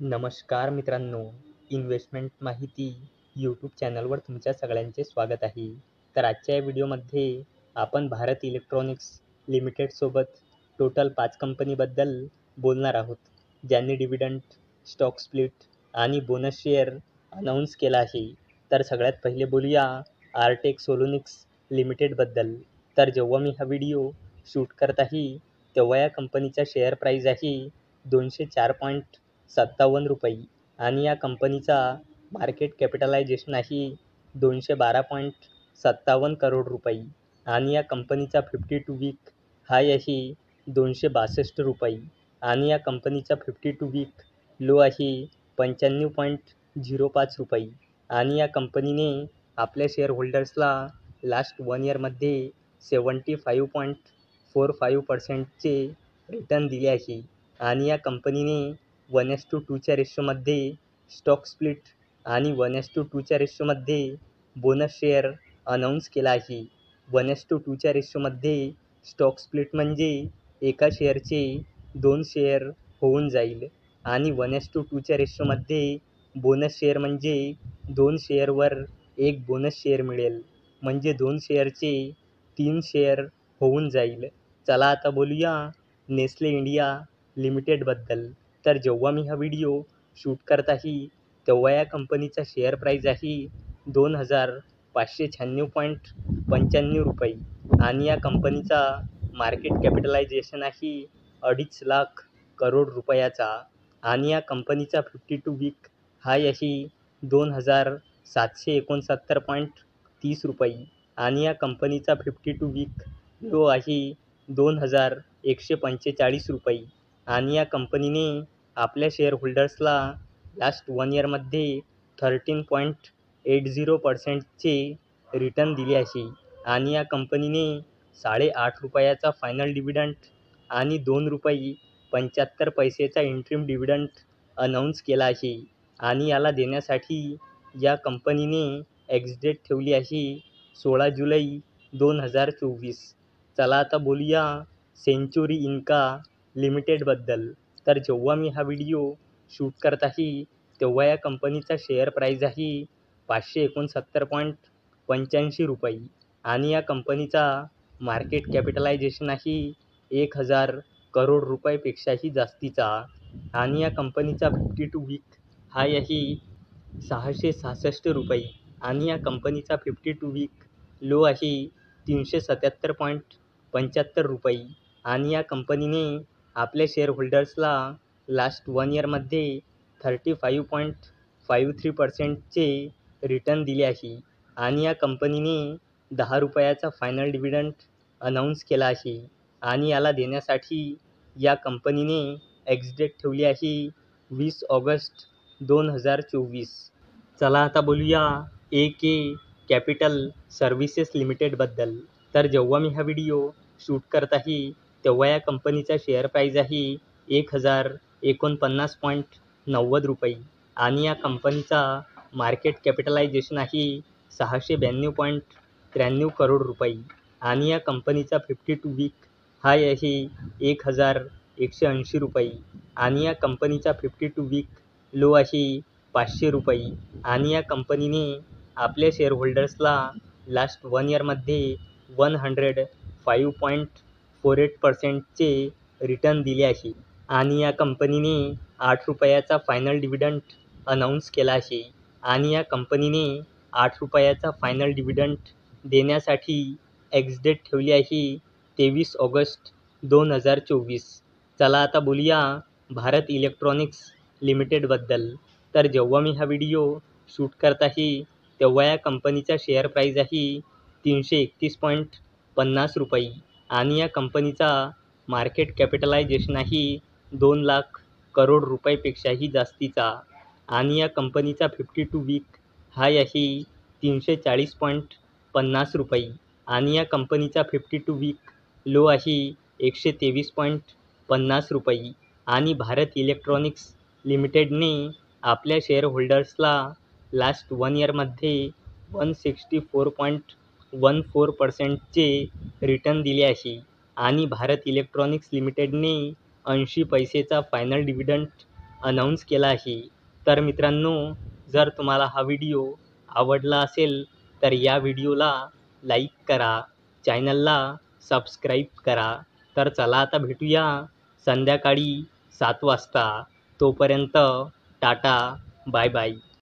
नमस्कार मित्रांनो, इन्व्हेस्टमेंट माहिती यूट्यूब चॅनलवर तुमच्या सगळ्यांचे स्वागत आहे. तर आजच्या या व्हिडिओमध्ये आपण भारत इलेक्ट्रॉनिक्स लिमिटेडसोबत टोटल 5 कंपनीबद्दल बोलणार आहोत, ज्यांनी डिव्हिडंड, स्टॉक स्प्लिट आणि बोनस शेअर अनाऊन्स केला आहे. तर सगळ्यात पहिले बोलूया आर्टेक सोलोनिक्स लिमिटेडबद्दल. तर जेव्हा मी हा व्हिडिओ शूट करत आहे, तेव्हा या कंपनीचा शेअर प्राईज आहे 204.57 रुपये आणि या कंपनीचा मार्केट कॅपिटलायझेशन आहे 212.57 करोड रुपये आणि या कंपनीचा 52 वीक हाय आहे 262 रुपये आणि या कंपनीचा 52 वीक लो आहे 95.05 रुपये आणि या कंपनीने आपल्या शेअर होल्डर्सला लास्ट 1 इयरमध्ये 75.45%चे रिटर्न दिले आहे आणि या कंपनीने 1:2च्या रेशोमध्ये स्टॉक स्प्लिट आणि 1:2च्या रेशोमध्ये बोनस शेअर अनाऊन्स केला आहे. 1:2च्या रेशोमध्ये स्टॉक स्प्लिट म्हणजे एका शेअरचे 2 शेअर होऊन जाईल आणि 1:2च्या रेशोमध्ये बोनस शेअर म्हणजे 2 शेअरवर 1 बोनस शेअर मिळेल, म्हणजे 2 शेअरचे 3 शेअर होऊन जाईल. चला आता बोलूया नेस्ले इंडिया लिमिटेडबद्दल. तर जेव्हा मी हा व्हिडिओ शूट करत आहे, तेव्हा या कंपनीचा शेअर प्राईज आहे 2,596.95 रुपये आणि या कंपनीचा मार्केट कॅपिटलायझेशन आहे 2.5 लाख करोड रुपयाचा आणि या कंपनीचा 52 वीक हाय आहे 2,769.30 रुपये आणि या कंपनीचा 52 वीक लो आहे 2,145 रुपये आणि या कंपनीने आपल्या शेअर होल्डर्सला लास्ट 1 इयरमध्ये 13.80%चे रिटर्न दिले आहे आणि या कंपनीने 8.5 रुपयाचा फायनल डिव्हिडंड आणि 2 रुपये 75 पैसेचा इंट्रीम डिव्हिडंड अनाऊन्स केला आहे आणि याला देण्यासाठी या कंपनीने एक्स-डेट ठेवली आहे 16 जुलै 2024. चला आता बोलूया सेंचुरी इन्का लिमिटेडबद्दल. तर जेव्हा मी हा व्हिडिओ शूट करत आहे, तेव्हा या कंपनीचा शेअर प्राईज आहे 569.85 रुपये आणि या कंपनीचा मार्केट कॅपिटलायझेशन आहे 1,000 करोड रुपयापेक्षाही जास्तीचा आणि या कंपनीचा 52 वीक हाय आहे 666 रुपये आणि या कंपनीचा 52 वीक लो आहे 377.75 रुपये आणि या कंपनीने आपल्या शेअर होल्डर्सला लास्ट 1 इयरमध्ये 35.53%चे रिटर्न दिले आहे आणि या कंपनीने 10 रुपयाचा फायनल डिव्हिडंड अनाऊन्स केला आहे आणि याला देण्यासाठी या कंपनीने एक्स-डेट ठेवली आहे 20 ऑगस्ट 2024. चला आता बोलूया AK कॅपिटल सर्व्हिसेस लिमिटेडबद्दल. तर जेव्हा मी हा व्हिडिओ शूट करत आहे, तेव्हा या कंपनीचा शेअर प्राईज आहे 1,049.90 रुपये आणि या कंपनीचा मार्केट कॅपिटलायझेशन आहे 692.93 करोड रुपये आणि या कंपनीचा 52 वीक हाय आहे 1,180 रुपये आणि या कंपनीचा 52 वीक लो आहे 500 रुपये आणि या कंपनीने आपल्या शेअर होल्डर्सला लास्ट 1 इयरमध्ये 105.48%चे रिटर्न दिले आहे आणि या कंपनीने 8 रुपयाचा फायनल डिव्हिडंड अनाऊन्स केला आहे आणि या कंपनीने 8 रुपयाचा फायनल डिव्हिडंड देण्यासाठी एक्स-डेट ठेवली आहे 23 ऑगस्ट 2024. चला आता बोलूया भारत इलेक्ट्रॉनिक्स लिमिटेडबद्दल. तर जेव्हा मी हा व्हिडिओ शूट करत आहे, तेव्हा या कंपनीचा शेअर प्राईज आहे 331.50 रुपये आणि या कंपनीचा मार्केट कॅपिटलायझेशन आहे 2 लाख करोड रुपयापेक्षाही जास्तीचा आणि या कंपनीचा 52 वीक हाय आहे 340.50 रुपये आणि या कंपनीचा 52 वीक लो आहे 123.50 रुपये आणि भारत इलेक्ट्रॉनिक्स लिमिटेडने आपल्या शेअर होल्डर्सला लास्ट 1 इयरमध्ये 164.14%चे रिटर्न दिले आहे आणि भारत इलेक्ट्रॉनिक्स लिमिटेडने 80 पैसेचा फायनल डिव्हिडंड अनाऊन्स केला आहे. तर मित्रांनो, जर तुम्हाला हा व्हिडिओ आवडला असेल तर या व्हिडिओला लाईक करा, चॅनलला सबस्क्राईब करा. तर चला आता भेटूया संध्याकाळी 7 वाजता. तोपर्यंत टाटा, बाय बाय.